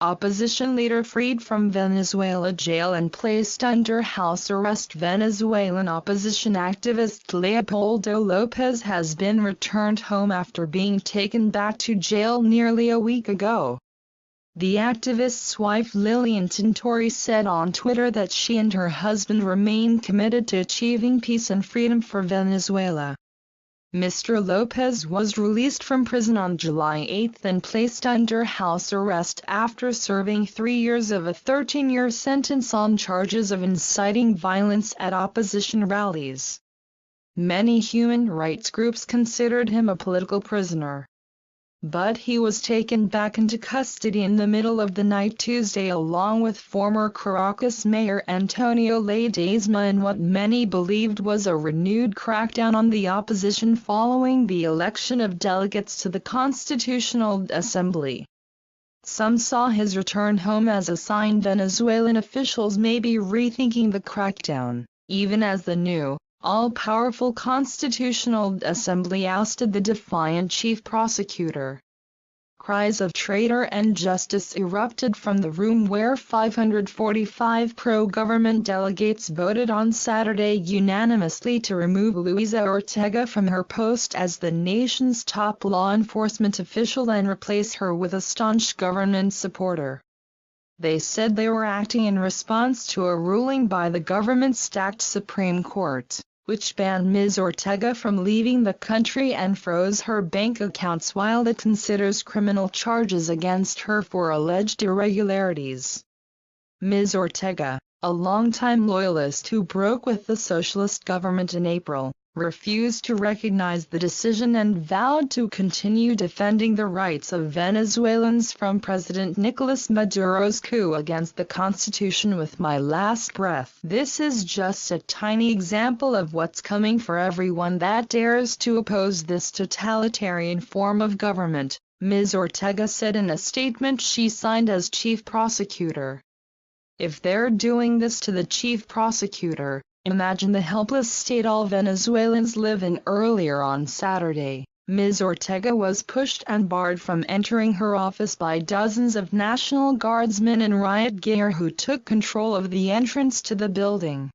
Opposition leader freed from Venezuela jail and placed under house arrest. Venezuelan opposition activist Leopoldo Lopez has been returned home after being taken back to jail nearly a week ago. The activist's wife Lilian Tintori said on Twitter that she and her husband remain committed to achieving peace and freedom for Venezuela. Mr. Lopez was released from prison on July 8 and placed under house arrest after serving 3 years of a 13-year sentence on charges of inciting violence at opposition rallies. Many human rights groups considered him a political prisoner. But he was taken back into custody in the middle of the night Tuesday along with former Caracas Mayor Antonio Ledezma in what many believed was a renewed crackdown on the opposition following the election of delegates to the Constitutional Assembly. Some saw his return home as a sign Venezuelan officials may be rethinking the crackdown, even as the new, all-powerful Constitutional Assembly ousted the defiant chief prosecutor. Cries of traitor and justice erupted from the room where 545 pro-government delegates voted on Saturday unanimously to remove Luisa Ortega from her post as the nation's top law enforcement official and replace her with a staunch government supporter. They said they were acting in response to a ruling by the government-stacked Supreme Court, which banned Ms. Ortega from leaving the country and froze her bank accounts while it considers criminal charges against her for alleged irregularities. Ms. Ortega, a longtime loyalist who broke with the socialist government in April, refused to recognize the decision and vowed to continue defending the rights of Venezuelans from President Nicolas Maduro's coup against the Constitution with my last breath. This is just a tiny example of what's coming for everyone that dares to oppose this totalitarian form of government, Ms. Ortega said in a statement she signed as chief prosecutor. If they're doing this to the chief prosecutor, imagine the helpless state all Venezuelans live in. Earlier on Saturday, Ms. Ortega was pushed and barred from entering her office by dozens of National Guardsmen in riot gear who took control of the entrance to the building.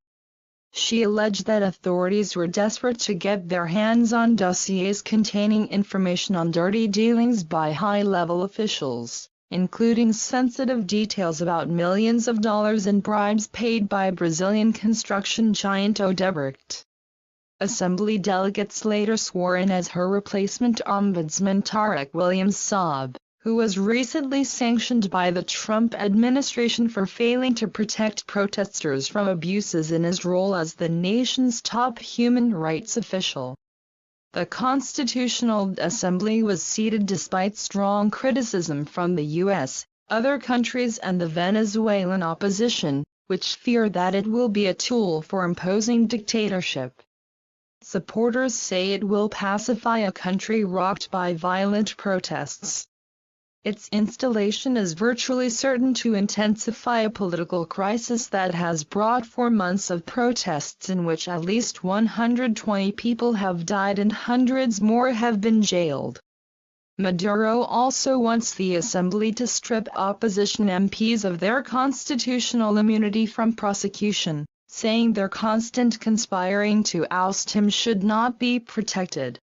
She alleged that authorities were desperate to get their hands on dossiers containing information on dirty dealings by high-level officials, including sensitive details about millions of dollars in bribes paid by Brazilian construction giant Odebrecht. Assembly delegates later swore in as her replacement Ombudsman Tarek William Saab, who was recently sanctioned by the Trump administration for failing to protect protesters from abuses in his role as the nation's top human rights official. The Constitutional Assembly was seated despite strong criticism from the U.S., other countries and the Venezuelan opposition, which fear that it will be a tool for imposing dictatorship. Supporters say it will pacify a country rocked by violent protests. Its installation is virtually certain to intensify a political crisis that has brought 4 months of protests in which at least 120 people have died and hundreds more have been jailed. Maduro also wants the assembly to strip opposition MPs of their constitutional immunity from prosecution, saying their constant conspiring to oust him should not be protected.